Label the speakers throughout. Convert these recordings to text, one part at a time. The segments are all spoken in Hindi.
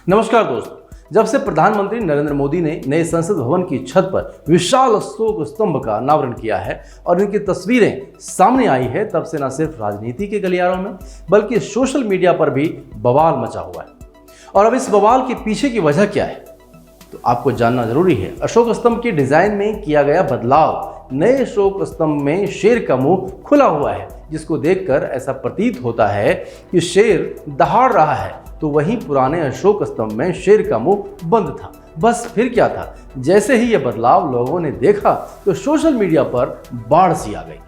Speaker 1: नमस्कार दोस्तों, जब से प्रधानमंत्री नरेंद्र मोदी ने नए संसद भवन की छत पर विशाल अशोक स्तंभ का अनावरण किया है और इनकी तस्वीरें सामने आई है, तब से न सिर्फ राजनीति के गलियारों में बल्कि सोशल मीडिया पर भी बवाल मचा हुआ है। और अब इस बवाल के पीछे की वजह क्या है तो आपको जानना जरूरी है। अशोक स्तंभ के डिजाइन में किया गया बदलाव, नए अशोक स्तंभ में शेर का मुंह खुला हुआ है, जिसको देखकर ऐसा प्रतीत होता है कि शेर दहाड़ रहा है, तो वहीं पुराने अशोक स्तंभ में शेर का मुंह बंद था। बस फिर क्या था, जैसे ही यह बदलाव लोगों ने देखा तो सोशल मीडिया पर बाढ़ सी आ गई।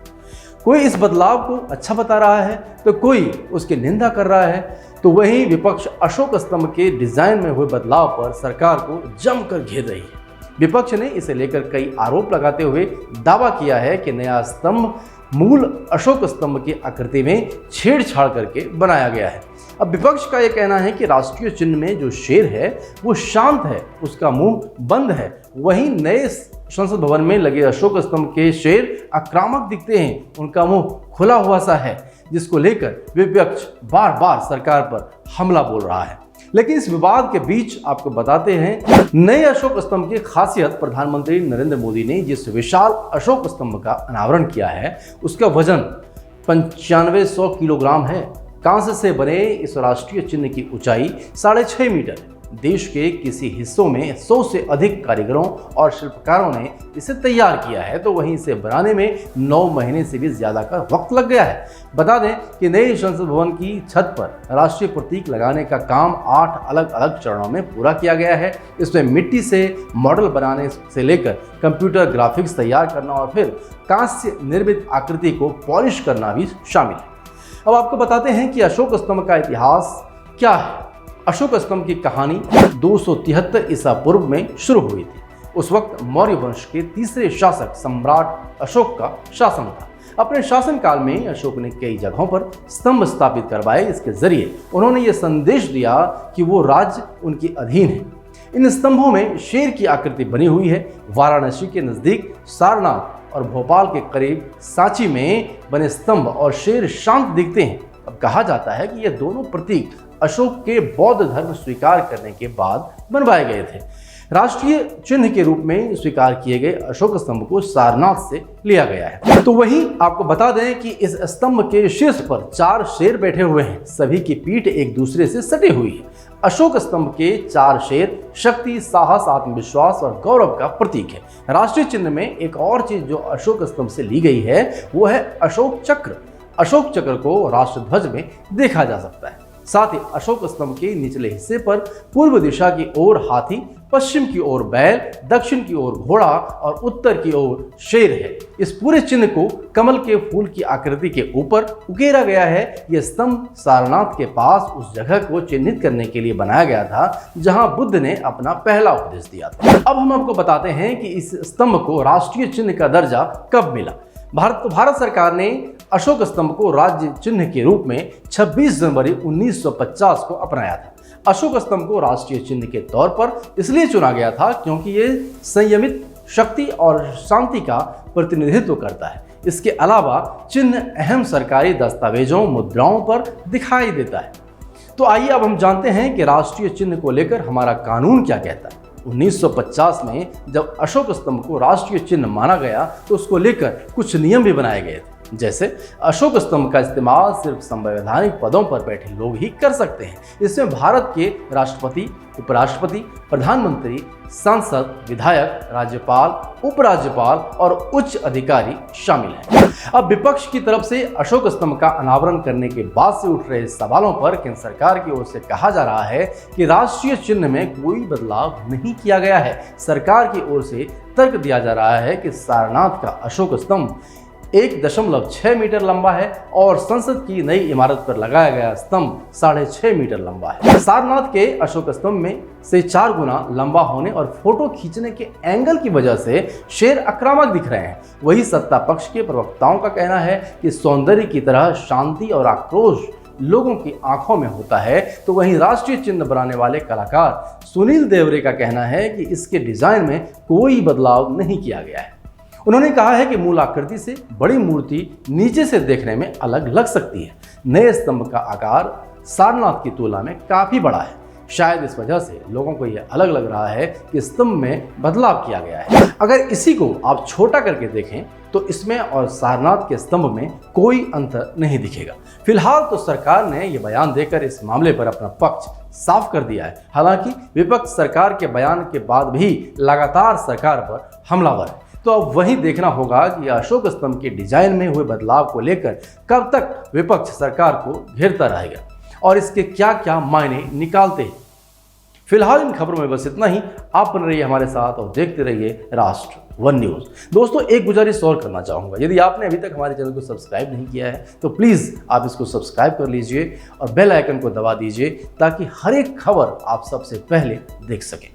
Speaker 1: कोई इस बदलाव को अच्छा बता रहा है तो कोई उसकी निंदा कर रहा है, तो वहीं विपक्ष अशोक स्तंभ के डिजाइन में हुए बदलाव पर सरकार को जमकर घेर रही है। विपक्ष ने इसे लेकर कई आरोप लगाते हुए दावा किया है कि नया स्तंभ मूल अशोक स्तंभ की आकृति में छेड़छाड़ करके बनाया गया है। अब विपक्ष का यह कहना है कि राष्ट्रीय चिन्ह में जो शेर है वो शांत है, उसका मुंह बंद है, वहीं नए संसद भवन में लगे अशोक स्तंभ के शेर आक्रामक दिखते हैं, उनका मुंह खुला हुआ सा है, जिसको लेकर विपक्ष बार बार सरकार पर हमला बोल रहा है। लेकिन इस विवाद के बीच आपको बताते हैं, नए अशोक स्तंभ की खासियत प्रधानमंत्री नरेंद्र मोदी ने जिस विशाल अशोक स्तंभ का अनावरण किया है उसका वजन 9500 किलोग्राम है। कांस्य से बने इस राष्ट्रीय चिन्ह की ऊंचाई 6.5 मीटर है। देश के किसी हिस्सों में 100 से अधिक कारीगरों और शिल्पकारों ने इसे तैयार किया है, तो वहीं इसे बनाने में 9 महीने से भी ज्यादा का वक्त लग गया है। बता दें कि नए संसद भवन की छत पर राष्ट्रीय प्रतीक लगाने का काम 8 अलग अलग चरणों में पूरा किया गया है। इसमें मिट्टी से मॉडल बनाने से लेकर कंप्यूटर ग्राफिक्स तैयार करना और फिर कांस्य निर्मित आकृति को पॉलिश करना भी शामिल है। अब आपको बताते हैं कि अशोक स्तंभ का इतिहास क्या है। अशोक स्तंभ की कहानी 273 ईसा पूर्व में शुरू हुई थी। उस वक्त मौर्य वंश के तीसरे शासक सम्राट अशोक का शासन था। अपने शासनकाल में अशोक ने कई जगहों पर स्तंभ स्थापित करवाए। इसके जरिए उन्होंने ये संदेश दिया कि वो राज्य उनके अधीन है। इन स्तंभों में शेर की आकृति बनी हुई है। वाराणसी के नजदीक सारनाथ और भोपाल के करीब सांची में बने स्तंभ और शेर शांत दिखते हैं। अब कहा जाता है कि ये दोनों प्रतीक अशोक के बौद्ध धर्म स्वीकार करने के बाद बनवाए गए थे। राष्ट्रीय चिन्ह के रूप में स्वीकार किए गए अशोक स्तंभ को सारनाथ से लिया गया है। तो वहीं आपको बता दें कि इस स्तंभ के शीर्ष पर 4 शेर बैठे हुए हैं। सभी की पीठ एक दूसरे से सटी हुई है। अशोक स्तंभ के 4 शेर शक्ति, साहस, आत्मविश्वास और गौरव का प्रतीक है। राष्ट्रीय चिन्ह में एक और चीज जो अशोक स्तंभ से ली गई है वो है अशोक चक्र। अशोक चक्र को राष्ट्रध्वज में देखा जा सकता है। साथ ही अशोक स्तंभ के निचले हिस्से पर पूर्व दिशा की ओर हाथी, पश्चिम की ओर बैल, दक्षिण की ओर घोड़ा और उत्तर की ओर शेर है। इस पूरे चिन्ह को कमल के फूल की आकृति के ऊपर उकेरा गया है। यह स्तंभ सारनाथ के पास उस जगह को चिन्हित करने के लिए बनाया गया था जहां बुद्ध ने अपना पहला उपदेश दिया था। अब हम आपको बताते हैं कि इस स्तंभ को राष्ट्रीय चिन्ह का दर्जा कब मिला। भारत सरकार ने अशोक स्तंभ को राज्य चिन्ह के रूप में 26 जनवरी 1950 को अपनाया था। अशोक स्तंभ को राष्ट्रीय चिन्ह के तौर पर इसलिए चुना गया था क्योंकि ये संयमित, शक्ति और शांति का प्रतिनिधित्व करता है। इसके अलावा चिन्ह अहम सरकारी दस्तावेजों, मुद्राओं पर दिखाई देता है। तो आइए अब हम जानते हैं कि राष्ट्रीय चिन्ह को लेकर हमारा कानून क्या कहता है। 1950 में जब अशोक स्तंभ को राष्ट्रीय चिन्ह माना गया तो उसको लेकर कुछ नियम भी बनाए गए थे। जैसे अशोक स्तंभ का इस्तेमाल सिर्फ संवैधानिक पदों पर बैठे लोग ही कर सकते हैं। इसमें भारत के राष्ट्रपति, उपराष्ट्रपति, प्रधानमंत्री, सांसद, विधायक, राज्यपाल, उपराज्यपाल और उच्च अधिकारी शामिल हैं। अब विपक्ष की तरफ से अशोक स्तंभ का अनावरण करने के बाद से उठ रहे सवालों पर केंद्र सरकार की ओर से कहा जा रहा है कि राष्ट्रीय चिन्ह में कोई बदलाव नहीं किया गया है। सरकार की ओर से तर्क दिया जा रहा है कि सारनाथ का अशोक स्तंभ 1.6 मीटर लंबा है और संसद की नई इमारत पर लगाया गया स्तंभ 6.5 मीटर लंबा है। सारनाथ के अशोक स्तंभ में से 4 गुना लंबा होने और फोटो खींचने के एंगल की वजह से शेर आक्रामक दिख रहे हैं। वही सत्ता पक्ष के प्रवक्ताओं का कहना है कि सौंदर्य की तरह शांति और आक्रोश लोगों की आंखों में होता है। तो वहीं राष्ट्रीय चिन्ह बनाने वाले कलाकार सुनील देवरे का कहना है कि इसके डिजाइन में कोई बदलाव नहीं किया गया है। उन्होंने कहा है कि मूल आकृति से बड़ी मूर्ति नीचे से देखने में अलग लग सकती है। नए स्तंभ का आकार सारनाथ की तुलना में काफी बड़ा है। शायद इस वजह से लोगों को यह अलग लग रहा है कि स्तंभ में बदलाव किया गया है। अगर इसी को आप छोटा करके देखें तो इसमें और सारनाथ के स्तंभ में कोई अंतर नहीं दिखेगा। फिलहाल तो सरकार ने यह बयान देकर इस मामले पर अपना पक्ष साफ कर दिया है। हालांकि विपक्ष सरकार के बयान के बाद भी लगातार सरकार पर हमलावर है। तो अब वही देखना होगा कि अशोक स्तंभ के डिजाइन में हुए बदलाव को लेकर कब तक विपक्ष सरकार को घेरता रहेगा और इसके क्या क्या मायने निकालते हैं। फिलहाल इन खबरों में बस इतना ही। आप बने रहिए हमारे साथ और देखते रहिए राष्ट्र वन न्यूज़। दोस्तों, एक गुजारिश और करना चाहूँगा, यदि आपने अभी तक हमारे चैनल को सब्सक्राइब नहीं किया है तो प्लीज़ आप इसको सब्सक्राइब कर लीजिए और बेल आइकन को दबा दीजिए ताकि हर एक खबर आप सबसे पहले देख सकें।